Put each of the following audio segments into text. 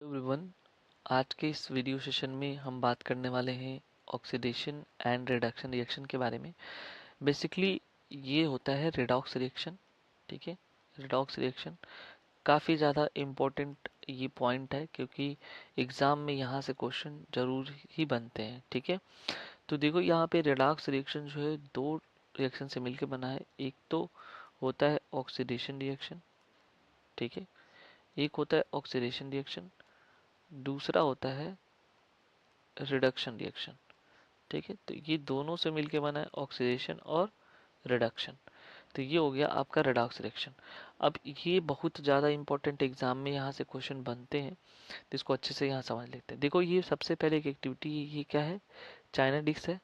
Everyone, आज के इस वीडियो सेशन में हम बात करने वाले हैं ऑक्सीडेशन एंड रिडक्शन रिएक्शन के बारे में। बेसिकली ये होता है रिडॉक्स रिएक्शन। ठीक है, रिडॉक्स रिएक्शन काफ़ी ज़्यादा इम्पोर्टेंट ये पॉइंट है क्योंकि एग्ज़ाम में यहाँ से क्वेश्चन ज़रूर ही बनते हैं। ठीक है, तो देखो यहाँ पे रिडॉक्स रिएक्शन जो है दो रिएक्शन से मिलकर बना है। एक तो होता है ऑक्सीडेशन रिएक्शन, ठीक है, एक होता है ऑक्सीडेशन रिएक्शन, दूसरा होता है रिडक्शन रिएक्शन। ठीक है, तो ये दोनों से मिलके बना है ऑक्सीडेशन और रिडक्शन। तो ये हो गया आपका रिडॉक्स रिएक्शन। अब ये बहुत ज़्यादा इंपॉर्टेंट एग्जाम में यहाँ से क्वेश्चन बनते हैं, तो इसको अच्छे से यहाँ समझ लेते हैं। देखो ये सबसे पहले एक एक्टिविटी, ये क्या है, चाइना डिश है।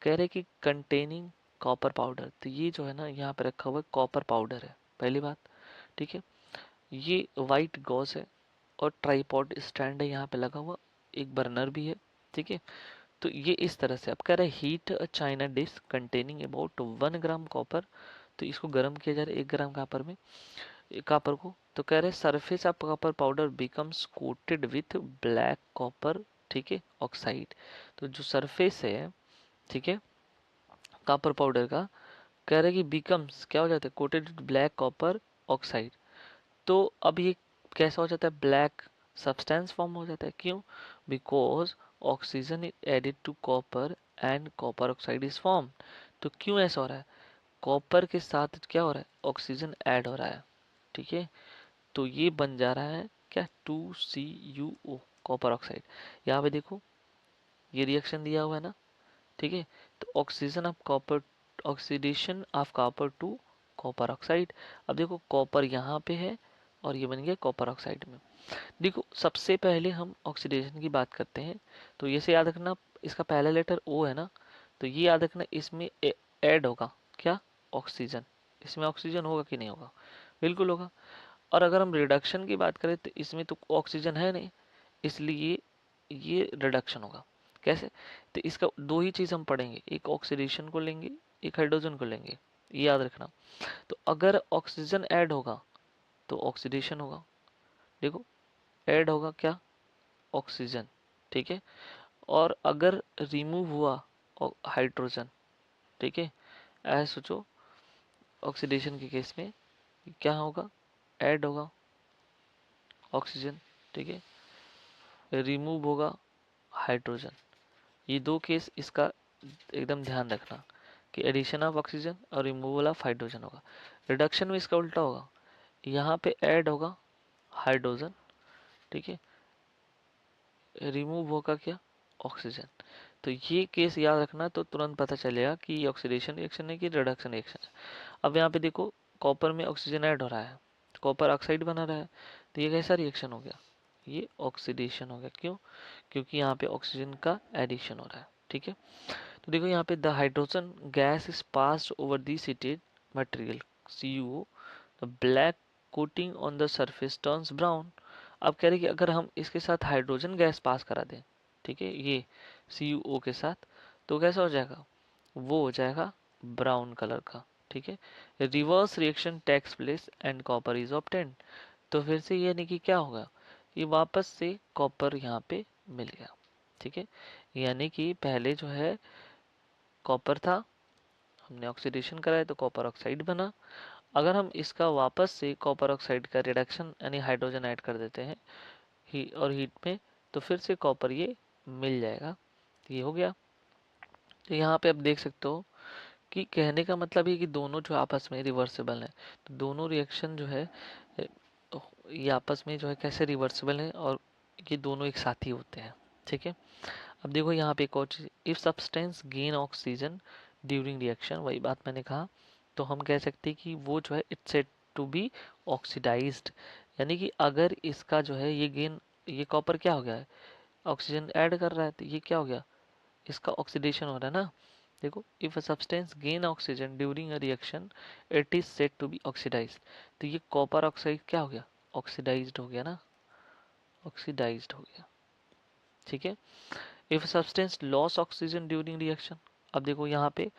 कह रहे कि कंटेनिंग कॉपर पाउडर, तो ये जो है ना यहाँ पे रखा हुआ कॉपर पाउडर है, पहली बात। ठीक है, ये वाइट गॉस है और ट्राईपॉड स्टैंड है यहाँ पे लगा हुआ, एक बर्नर भी है। ठीक है, तो ये इस तरह से आप कह रहे हैं heat a China dish containing about 1 gram copper. तो इसको गर्म किया जा रहा है 1 ग्राम कापर को। तो कह रहे हैं surface of copper powder becomes coated with black copper, ठीक है, ऑक्साइड। तो जो सरफेस है, ठीक है, कॉपर पाउडर का, कह रहे हैं कि बिकम्स क्या हो जाता है, coated with black copper oxide. तो अब ये कैसा हो जाता है, ब्लैक सब्सटेंस फॉर्म हो जाता है। क्यों? Because oxygen is added to copper and copper oxide is form. तो क्यों ऐसा हो रहा है, कॉपर के साथ क्या हो रहा है, ऑक्सीजन ऐड हो रहा है। ठीक है, तो ये बन जा रहा है क्या, 2CuO, कॉपर ऑक्साइड। यहाँ पे देखो ये रिएक्शन दिया हुआ है ना। ठीक है, तो oxygen of copper, oxidation of copper two copper oxide. अब देखो कॉपर यहाँ पे है और ये बन गया कॉपर ऑक्साइड में। देखो सबसे पहले हम ऑक्सीडेशन की बात करते हैं, तो ये से याद रखना, इसका पहला लेटर O है ना, तो ये याद रखना, इसमें ऐड होगा क्या, ऑक्सीजन। इसमें ऑक्सीजन होगा कि नहीं होगा, बिल्कुल होगा। और अगर हम रिडक्शन की बात करें तो इसमें तो ऑक्सीजन है नहीं, इसलिए ये रिडक्शन होगा। कैसे, तो इसका दो ही चीज हम पढ़ेंगे, एक ऑक्सीडेशन को लेंगे, एक हाइड्रोजन को लेंगे, ये याद रखना। तो अगर ऑक्सीजन ऐड होगा तो ऑक्सीडेशन होगा। देखो ऐड होगा क्या, ऑक्सीजन, ठीक है। और अगर रिमूव हुआ हाइड्रोजन, ठीक है, ऐसे सोचो, ऑक्सीडेशन के केस में क्या होगा, ऐड होगा ऑक्सीजन, ठीक है, रिमूव होगा हाइड्रोजन। ये दो केस इसका एकदम ध्यान रखना कि एडिशन ऑफ ऑक्सीजन और रिमूवल ऑफ हाइड्रोजन होगा। रिडक्शन में इसका उल्टा होगा, यहाँ पे ऐड होगा हाइड्रोजन, ठीक है, रिमूव होगा क्या, ऑक्सीजन। तो ये केस याद रखना, तो तुरंत पता चलेगा कि ये ऑक्सीडेशन रिएक्शन है कि रिडक्शन रिएक्शन है। अब यहाँ पे देखो कॉपर में ऑक्सीजन ऐड हो रहा है, कॉपर ऑक्साइड बना रहा है, तो ये कैसा रिएक्शन हो गया, ये ऑक्सीडेशन हो गया। क्यों? क्योंकि यहाँ पे ऑक्सीजन का एडिशन हो रहा है। ठीक है, तो देखो यहाँ पे the hydrogen gas is passed over the heated material CuO, the black coating on the surface turns brown. अब कह रहे कि अगर हम इसके साथ हाइड्रोजन गैस पास करा दें, ठीक है, ये CuO के साथ, तो कैसा हो जाएगा, वो हो जाएगा ब्राउन कलर का। ठीक है, reverse reaction takes place and copper is obtained. तो फिर से ये यानी कि क्या होगा, ये वापस से कॉपर यहाँ पे मिल गया। ठीक है, यानी कि पहले जो है कॉपर था, हमने ऑक्सीडेशन कराया तो कॉपर ऑक्साइड बना। अगर हम इसका वापस से कॉपर ऑक्साइड का रिडक्शन यानी हाइड्रोजन ऐड कर देते हैं और हीट में, तो फिर से कॉपर ये मिल जाएगा। ये हो गया। तो यहाँ पे आप देख सकते हो कि कहने का मतलब ये कि दोनों जो आपस में रिवर्सिबल है, तो दोनों रिएक्शन जो है ये आपस में जो है कैसे रिवर्सिबल है, और ये दोनों एक साथ ही होते हैं। ठीक है, अब देखो यहाँ पे एक और चीज, if substance gain oxygen during reaction, वही बात मैंने कहा, तो हम कह सकते हैं कि वो जो है it's said to be oxidised. यानी कि अगर इसका जो है ये गेन, ये कॉपर क्या हो गया है, ऑक्सीजन ऐड कर रहा है, तो ये क्या हो गया, इसका ऑक्सीडेशन हो रहा है ना। देखो if a substance gain oxygen during a reaction it is said to be oxidised. तो ये कॉपर ऑक्साइड क्या हो गया, ऑक्सीडाइज्ड हो गया ना, ऑक्सीडाइज्ड हो गया। ठीक है, if substance loss oxygen during reaction, अब देखो यहाँ पे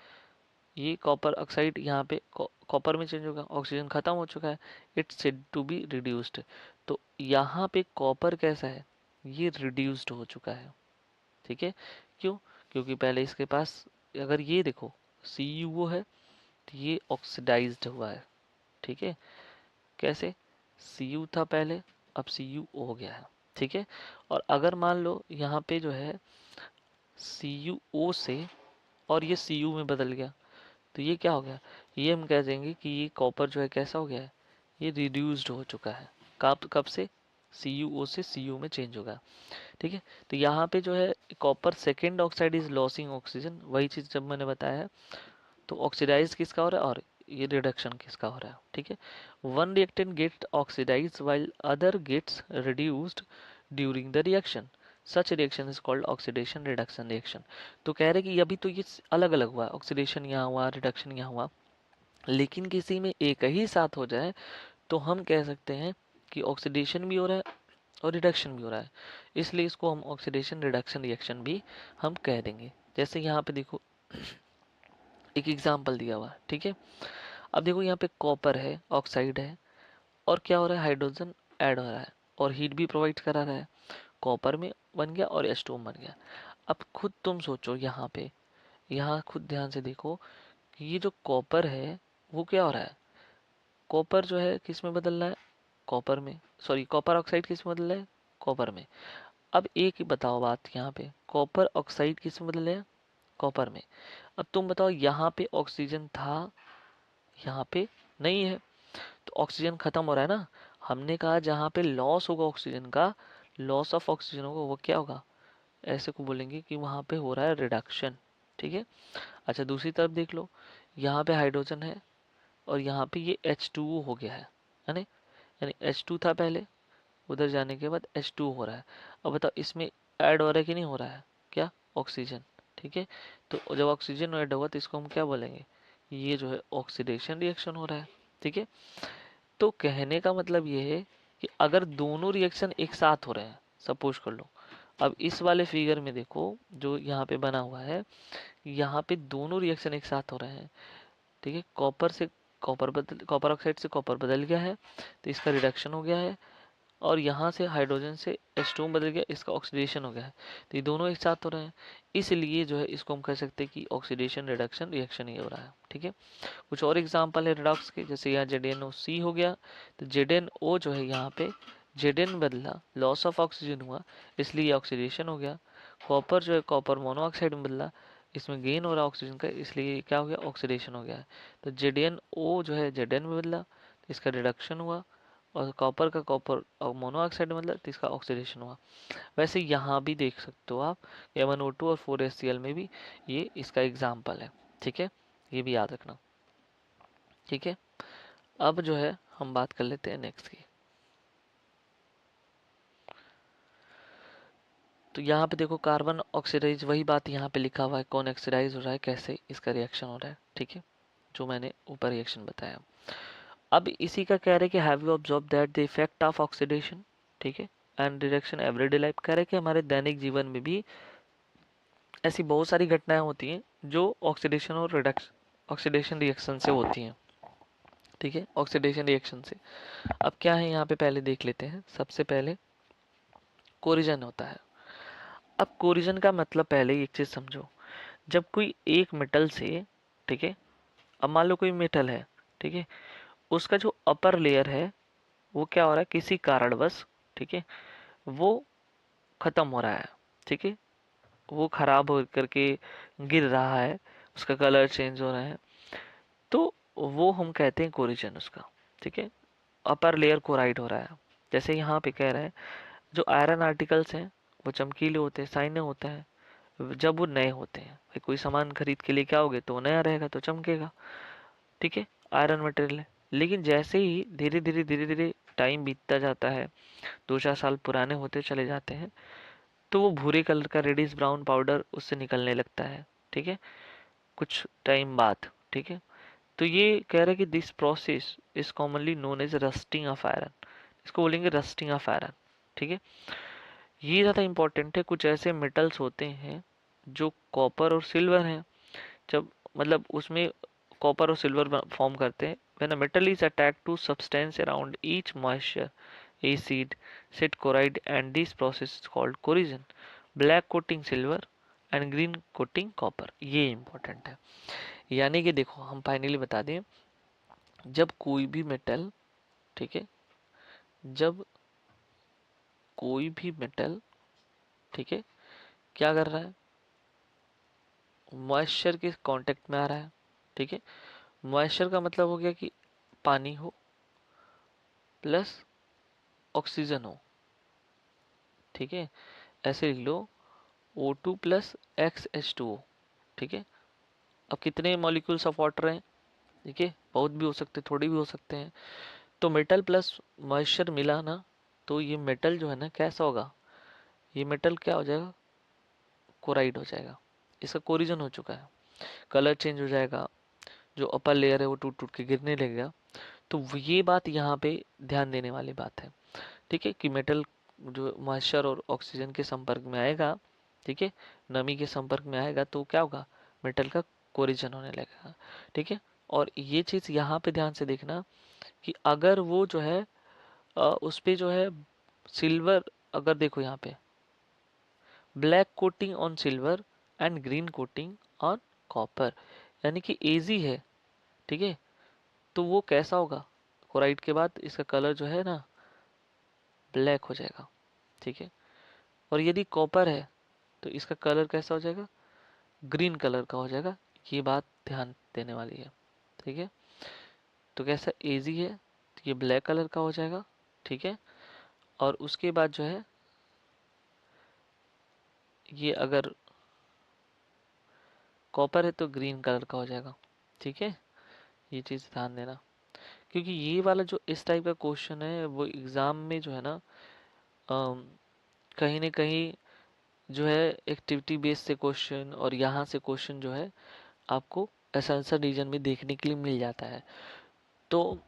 ये कॉपर ऑक्साइड यहाँ पे कॉपर में चेंज होगा, ऑक्सीजन खत्म हो चुका है, it's said to be reduced. तो यहाँ पे कॉपर कैसा है, ये रिड्यूस्ड हो चुका है, ठीक है। क्यों? क्योंकि पहले इसके पास, अगर ये देखो CuO है तो ये ऑक्सीडाइज्ड हुआ है, ठीक है। कैसे? Cu था पहले, अब CuO हो गया है, ठीक है। और अगर मान लो यहाँ पे जो है CuO से और ये Cu में बदल गया, तो ये क्या हो गया, ये हम कह देंगे कि ये कॉपर जो है कैसा हो गया है, ये रिड्यूस्ड हो चुका है। कब कब से? CuO से Cu में चेंज होगा, ठीक है। तो यहाँ पे जो है copper second oxide is losing oxygen, वही चीज़ जब मैंने बताया है। तो ऑक्सीडाइज किसका हो रहा है और ये रिडक्शन किसका हो रहा है, ठीक है। One reactant get oxidise while other gets reduced during the reaction, such reaction is called oxidation reduction reaction. तो कह रहे कि अभी तो ये अलग अलग हुआ, ऑक्सीडेशन यहाँ हुआ, रिडक्शन यहाँ हुआ, लेकिन किसी में एक ही साथ हो जाए तो हम कह सकते हैं कि ऑक्सीडेशन भी हो रहा है और रिडक्शन भी हो रहा है, इसलिए इसको हम ऑक्सीडेशन रिडक्शन रिएक्शन भी हम कह देंगे। जैसे यहाँ पे देखो एक एग्जांपल दिया हुआ है, ठीक है। अब देखो यहाँ पे कॉपर है, ऑक्साइड है, और क्या हो रहा है, हाइड्रोजन ऐड हो रहा है और हीट भी प्रोवाइड करा रहा है, कॉपर में बन गया और H2O बन गया। अब खुद तुम सोचो यहाँ पे, यहाँ खुद ध्यान से देखो कि ये जो कॉपर है वो क्या हो रहा है, कॉपर जो है किस में बदल रहा है, कॉपर में, सॉरी कॉपर ऑक्साइड किस में बदल रहा है, कॉपर में। अब एक ही बताओ बात, यहाँ पे कॉपर ऑक्साइड किस में बदल रहा है, कॉपर में। अब तुम बताओ यहाँ पे ऑक्सीजन था, यहाँ पे नहीं है, तो ऑक्सीजन खत्म हो रहा है ना। हमने कहा जहाँ पे लॉस होगा ऑक्सीजन का, लॉस ऑफ ऑक्सीजन होगा, वो क्या होगा, ऐसे को बोलेंगे कि वहाँ पे हो रहा है रिडक्शन, ठीक है। अच्छा दूसरी तरफ देख लो, यहाँ पे हाइड्रोजन है और यहाँ पे ये H2O हो गया है ना, यानी H2 था पहले, उधर जाने के बाद H2 हो रहा है। अब बताओ इसमें ऐड हो रहा है कि नहीं हो रहा है, क्या, ऑक्सीजन, ठीक है। तो जब ऑक्सीजन ऐड होगा तो इसको हम क्या बोलेंगे, ये जो है ऑक्सीडेशन रिएक्शन हो रहा है, ठीक है। तो कहने का मतलब ये है कि अगर दोनों रिएक्शन एक साथ हो रहे हैं, सपोज कर लो, अब इस वाले फिगर में देखो जो यहाँ पे बना हुआ है, यहाँ पे दोनों रिएक्शन एक साथ हो रहे हैं, ठीक है। कॉपर ऑक्साइड से कॉपर बदल गया है तो इसका रिडक्शन हो गया है, और यहाँ से हाइड्रोजन से H2 बदल गया, इसका ऑक्सीडेशन हो गया है। तो ये दोनों एक साथ हो रहे हैं, इसलिए जो है इसको हम कह सकते हैं कि ऑक्सीडेशन रिडक्शन रिएक्शन ही हो रहा है, ठीक है। कुछ और एग्जांपल है रिडॉक्स के, जैसे यहाँ ZnOC हो गया, तो ZnO जो है यहाँ पे Zn बदला, लॉस ऑफ ऑक्सीजन हुआ, इसलिए ऑक्सीडेशन हो गया। कॉपर जो है कॉपर मोनोऑक्साइड में बदला, इसमें गेन हो रहा ऑक्सीजन का, इसलिए क्या हो गया, ऑक्सीडेशन हो गया है। तो ZnO जो है Zn में बदला, तो इसका रिडक्शन हुआ, और कॉपर का कॉपर और मोनोऑक्साइड में बदला तो इसका ऑक्सीडेशन हुआ। वैसे यहाँ भी देख सकते हो आप, MnO2 और 4HCl में भी ये इसका एग्जाम्पल है, ठीक है, ये भी याद रखना, ठीक है। अब जो है हम बात कर लेते हैं नेक्स्ट की। तो यहाँ पे देखो कार्बन ऑक्सीडाइज, वही बात यहाँ पे लिखा हुआ है, कौन ऑक्सीडाइज हो रहा है, कैसे इसका रिएक्शन हो रहा है, ठीक है, जो मैंने ऊपर रिएक्शन बताया। अब इसी का कह रहे हैं कि have you observe that the effect of oxidation, ठीक है, एंड रिडक्शन एवरीडे लाइफ, कह रहे हैं कि हमारे दैनिक जीवन में भी ऐसी बहुत सारी घटनाएं होती हैं जो ऑक्सीडेशन और ऑक्सीडेशन रिएक्शन से होती हैं, ठीक है, ऑक्सीडेशन रिएक्शन से। अब क्या है यहाँ पे पहले देख लेते हैं। सबसे पहले कोरिजन होता है। अब कोरिजन का मतलब पहले एक चीज समझो, जब कोई एक मेटल से, ठीक है, अब मान लो कोई मेटल है, ठीक है, उसका जो अपर लेयर है वो क्या हो रहा है, किसी कारणवश, ठीक है, वो खत्म हो रहा है, ठीक है, वो खराब हो करके गिर रहा है, उसका कलर चेंज हो रहा है, तो वो हम कहते हैं कोरिजन उसका, ठीक है, अपर लेयर कोराइड हो रहा है। जैसे यहाँ पे कह रहे हैं जो आयरन आर्टिकल्स हैं वो चमकीले होते हैं, शाइनी होता है जब वो नए होते हैं। भाई कोई सामान खरीद के लेके आओगे तो नया रहेगा तो चमकेगा, ठीक है, आयरन मटेरियल है। लेकिन जैसे ही धीरे धीरे टाइम बीतता जाता है, 2-4 साल पुराने होते चले जाते हैं, तो वो भूरे कलर का रेडिश ब्राउन पाउडर उससे निकलने लगता है, ठीक है, कुछ टाइम बाद, ठीक है। तो ये कह रहे हैं कि this process is commonly known as rusting of iron, इसको बोलेंगे रस्टिंग ऑफ आयरन, ठीक है। ये ज़्यादा इंपॉर्टेंट है। कुछ ऐसे मेटल्स होते हैं जो कॉपर और सिल्वर हैं, जब मतलब उसमें कॉपर और सिल्वर फॉर्म करते हैं। When a metal is attacked to substance around each moisture acid, set chloride, and this process is called corrosion. Black coating silver and green coating copper, ये important है। यानी कि देखो हम फाइनली बता दें, जब कोई भी मेटल, ठीक है, जब कोई भी मेटल, ठीक है, क्या कर रहा है, मॉइस्चर के कांटेक्ट में आ रहा है, ठीक है। मॉइस्चर का मतलब हो गया कि पानी हो प्लस ऑक्सीजन हो, ठीक है। ऐसे लिख लो O2 प्लस XH2O, ठीक है। अब कितने मॉलिक्यूल्स ऑफ वाटर हैं, ठीक है, बहुत भी हो सकते हैं, थोड़ी भी हो सकते हैं। तो मेटल प्लस मॉइस्चर मिला ना, तो ये मेटल जो है ना कैसा होगा, ये मेटल क्या हो जाएगा, कोराइड हो जाएगा। इसका कोरिजन हो चुका है, कलर चेंज हो जाएगा, जो अपर लेयर है वो टूट टूट के गिरने लगेगा। तो ये बात यहाँ पे ध्यान देने वाली बात है, ठीक है, कि मेटल जो मॉइस्चर और ऑक्सीजन के संपर्क में आएगा, ठीक है, नमी के संपर्क में आएगा, तो क्या होगा, मेटल का कोरिजन होने लगेगा, ठीक है। और ये चीज यहाँ पे ध्यान से देखना कि अगर वो जो है उस पे जो है सिल्वर, अगर देखो यहाँ पे black coating on silver and green coating on copper, यानी कि एजी है, ठीक है, तो वो कैसा होगा, क्लोराइड के बाद इसका कलर जो है ना ब्लैक हो जाएगा, ठीक है। और यदि कॉपर है तो इसका कलर कैसा हो जाएगा, ग्रीन कलर का हो जाएगा। ये बात ध्यान देने वाली है, ठीक है। तो कैसा एजी है तो ये ब्लैक कलर का हो जाएगा, ठीक है। और उसके बाद जो है ये अगर कॉपर है तो ग्रीन कलर का हो जाएगा, ठीक है। ये चीज़ ध्यान देना, क्योंकि ये वाला जो इस टाइप का क्वेश्चन है वो एग्ज़ाम में जो है ना कहीं ना कहीं जो है एक्टिविटी बेस्ड से क्वेश्चन और यहाँ से क्वेश्चन जो है आपको एसेंशियल रीजन में देखने के लिए मिल जाता है। तो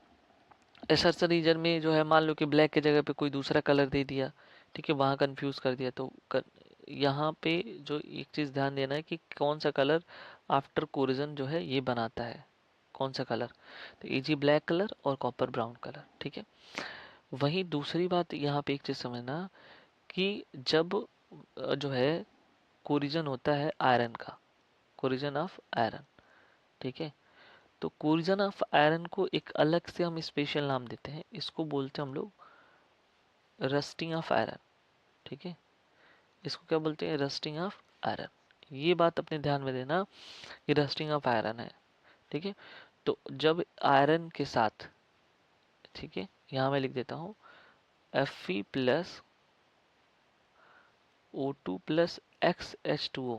एसेंशियल रीजन में जो है मान लो कि ब्लैक की जगह पे कोई दूसरा कलर दे दिया, ठीक है, वहाँ कंफ्यूज कर दिया, तो यहाँ पे जो एक चीज़ ध्यान देना है कि कौन सा कलर आफ्टर कोरिजन जो है ये बनाता है, कौन सा कलर, तो एजी ब्लैक कलर और कॉपर ब्राउन कलर, ठीक है। वहीं दूसरी बात यहाँ पे एक चीज़ समझना कि जब जो है कोरिजन होता है आयरन का, कोरिजन ऑफ आयरन, ठीक है, तो कोरिजन ऑफ आयरन को एक अलग से हम स्पेशल नाम देते हैं, इसको बोलते हैं हम लोग रस्टिंग ऑफ आयरन, ठीक है। इसको क्या बोलते हैं, रस्टिंग ऑफ आयरन। ये बात अपने ध्यान में देना, ये रस्टिंग ऑफ आयरन है, ठीक है। तो जब आयरन के साथ, ठीक है, यहाँ मैं लिख देता हूँ Fe plus O2 plus XH2O,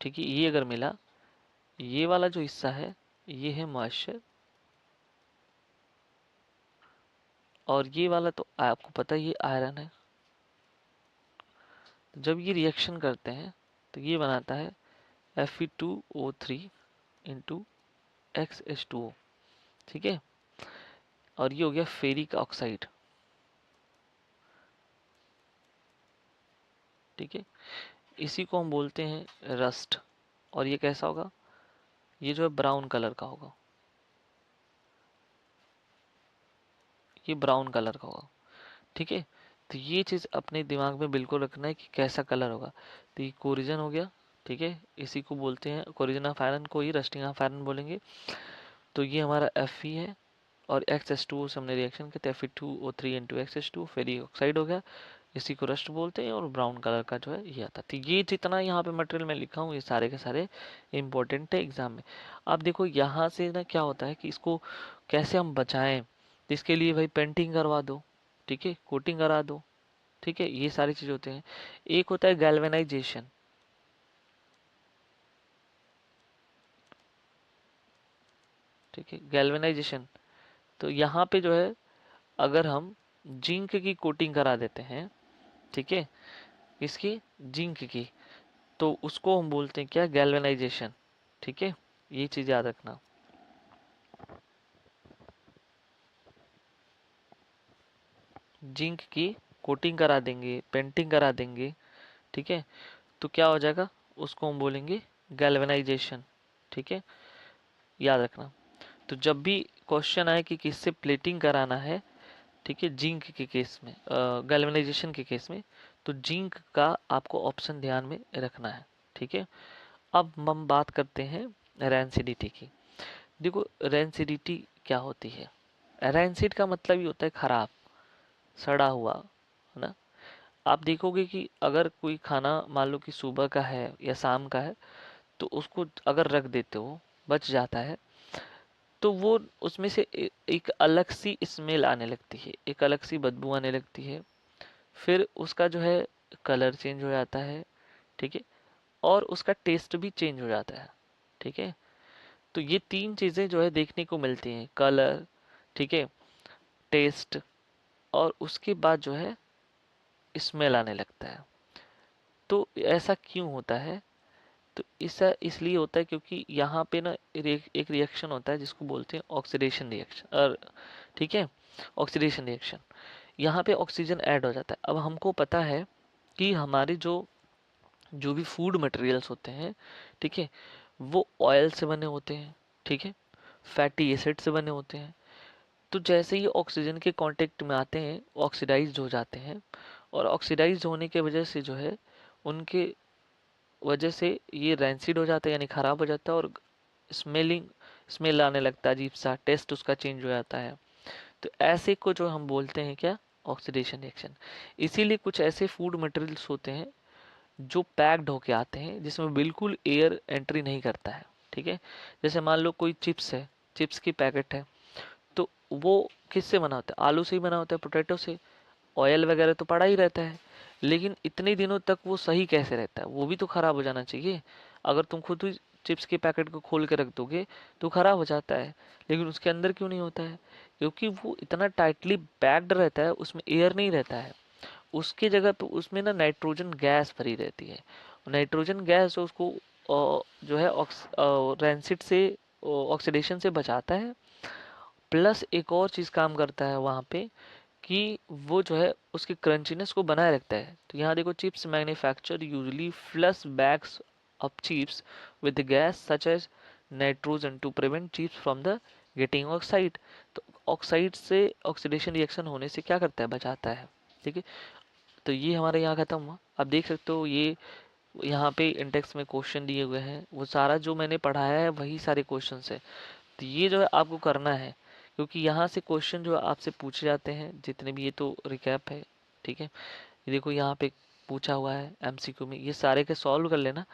ठीक है, ये अगर मिला, ये वाला जो हिस्सा है ये है मॉइस्चर, और ये वाला तो आपको पता ही है आयरन है। तो जब ये रिएक्शन करते हैं तो ये बनाता है Fe2O3 इंटू XH2O, ठीक है। और ये हो गया फेरिक ऑक्साइड, ठीक है, इसी को हम बोलते हैं रस्ट। और ये कैसा होगा, ये जो है ब्राउन कलर का होगा, ये ब्राउन कलर का होगा, ठीक है। तो ये चीज़ अपने दिमाग में बिल्कुल रखना है कि कैसा कलर होगा। तो ये कोरिजन हो गया, ठीक है, इसी को बोलते हैं कोरिजन ऑफ आयरन को ही रस्टिंग ऑफ आयरन बोलेंगे। तो ये हमारा Fe है और XH2O से हमने रिएक्शन किया, Fe2O3 into XH2 ferric oxide हो गया, इसी को रस्ट बोलते हैं, और ब्राउन कलर का जो है ये आता है। तो ये जितना यहाँ पे मटेरियल मैं लिखा हूँ ये सारे के सारे इंपॉर्टेंट है एग्जाम में। अब देखो यहाँ से ना क्या होता है कि इसको कैसे हम बचाएं, तो इसके लिए भाई पेंटिंग करवा दो, ठीक है, कोटिंग करा दो, ठीक है, ये सारी चीज होते हैं। एक होता है गैल्वेनाइजेशन, ठीक है, गैल्वेनाइजेशन। तो यहाँ पे जो है अगर हम जिंक की कोटिंग करा देते हैं, ठीक है, इसकी जिंक की, तो उसको हम बोलते हैं क्या, गैल्वेनाइजेशन, ठीक है, ये चीज याद रखना। जिंक की कोटिंग करा देंगे, पेंटिंग करा देंगे, ठीक है, तो क्या हो जाएगा, उसको हम बोलेंगे गैल्वेनाइजेशन, ठीक है, याद रखना। तो जब भी क्वेश्चन आए कि किससे प्लेटिंग कराना है, ठीक है, जिंक के केस में, गैल्वेनाइजेशन के केस में, तो जिंक का आपको ऑप्शन ध्यान में रखना है। ठीक है, अब हम बात करते हैं रैंसिडिटी की। देखो रैंसिडिटी क्या होती है? रैंसिड का मतलब ही होता है खराब, सड़ा हुआ, है ना। आप देखोगे कि अगर कोई खाना मान लो कि सुबह का है या शाम का है, तो उसको अगर रख देते हो, बच जाता है, तो वो उसमें से एक अलग सी स्मेल आने लगती है, एक अलग सी बदबू आने लगती है। फिर उसका जो है कलर चेंज हो जाता है। ठीक है, और उसका टेस्ट भी चेंज हो जाता है। ठीक है, तो ये तीन चीज़ें जो है देखने को मिलती हैं, कलर, ठीक है, टेस्ट, और उसके बाद जो है स्मेल आने लगता है। तो ऐसा क्यों होता है? तो ऐसा इसलिए होता है क्योंकि यहाँ पे ना एक रिएक्शन होता है जिसको बोलते हैं ऑक्सीडेशन रिएक्शन, और ठीक है, ऑक्सीडेशन रिएक्शन, यहाँ पे ऑक्सीजन ऐड हो जाता है। अब हमको पता है कि हमारे जो जो भी फूड मटेरियल्स होते हैं, ठीक है, वो ऑयल से बने होते हैं, ठीक है, फैटी एसिड से बने होते हैं। तो जैसे ही ऑक्सीजन के कांटेक्ट में आते हैं ऑक्सीडाइज्ड हो जाते हैं, और ऑक्सीडाइज्ड होने के वजह से जो है उनके वजह से ये रैंसिड हो जाता है, यानी खराब हो जाता है, और स्मेलिंग स्मेल आने लगता है अजीब सा, टेस्ट उसका चेंज हो जाता है। तो ऐसे को जो हम बोलते हैं क्या? Oxidation reaction. इसीलिए कुछ ऐसे फूड मटेरियल्स होते हैं जो पैक्ड होके आते हैं जिसमें बिल्कुल एयर एंट्री नहीं करता है। ठीक है, जैसे मान लो कोई चिप्स है, चिप्स की पैकेट है, तो वो किससे बना होता है? आलू से ही बना होता है, पोटैटो से। ऑयल वगैरह तो पड़ा ही रहता है, लेकिन इतने दिनों तक वो सही कैसे रहता है? वो भी तो खराब हो जाना चाहिए। अगर तुम खुद ही चिप्स के पैकेट को खोल के रख दोगे तो खराब हो जाता है, लेकिन उसके अंदर क्यों नहीं होता है? क्योंकि वो इतना टाइटली पैक्ड रहता है, उसमें एयर नहीं रहता है। उसके जगह पे उसमें ना नाइट्रोजन गैस भरी रहती है। नाइट्रोजन गैस उसको जो है रैंसिड से, ऑक्सीडेशन से बचाता है। प्लस एक और चीज़ काम करता है वहाँ पे, कि वो जो है उसकी क्रंचीनेस को बनाए रखता है। तो यहाँ देखो, chips manufacture usually flush bags of chips with gas such as nitrogen to prevent chips from the getting oxide. तो ऑक्साइड से ऑक्सीडेशन रिएक्शन होने से क्या करता है? बचाता है। ठीक है, तो ये हमारे यहाँ खत्म हुआ। आप देख सकते हो ये यहाँ पे इंडेक्स में क्वेश्चन दिए हुए हैं, वो सारा जो मैंने पढ़ाया है वही सारे क्वेश्चन है। तो ये जो है आपको करना है, क्योंकि यहाँ से क्वेश्चन जो आपसे पूछे जाते हैं जितने भी, ये तो रिकैप है। ठीक है, ये देखो यहाँ पे पूछा हुआ है एमसीक्यू में, ये सारे के सॉल्व कर लेना।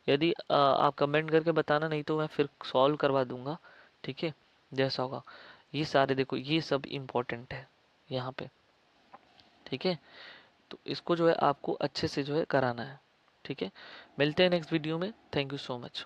यदि आप कमेंट करके बताना, नहीं तो मैं फिर सॉल्व करवा दूंगा। ठीक है, जैसा होगा। ये सारे देखो, ये सब इम्पोर्टेंट है यहाँ पे। ठीक है, तो इसको जो है आपको अच्छे से जो है कराना है। ठीक है, मिलते हैं नेक्स्ट वीडियो में। Thank you so much.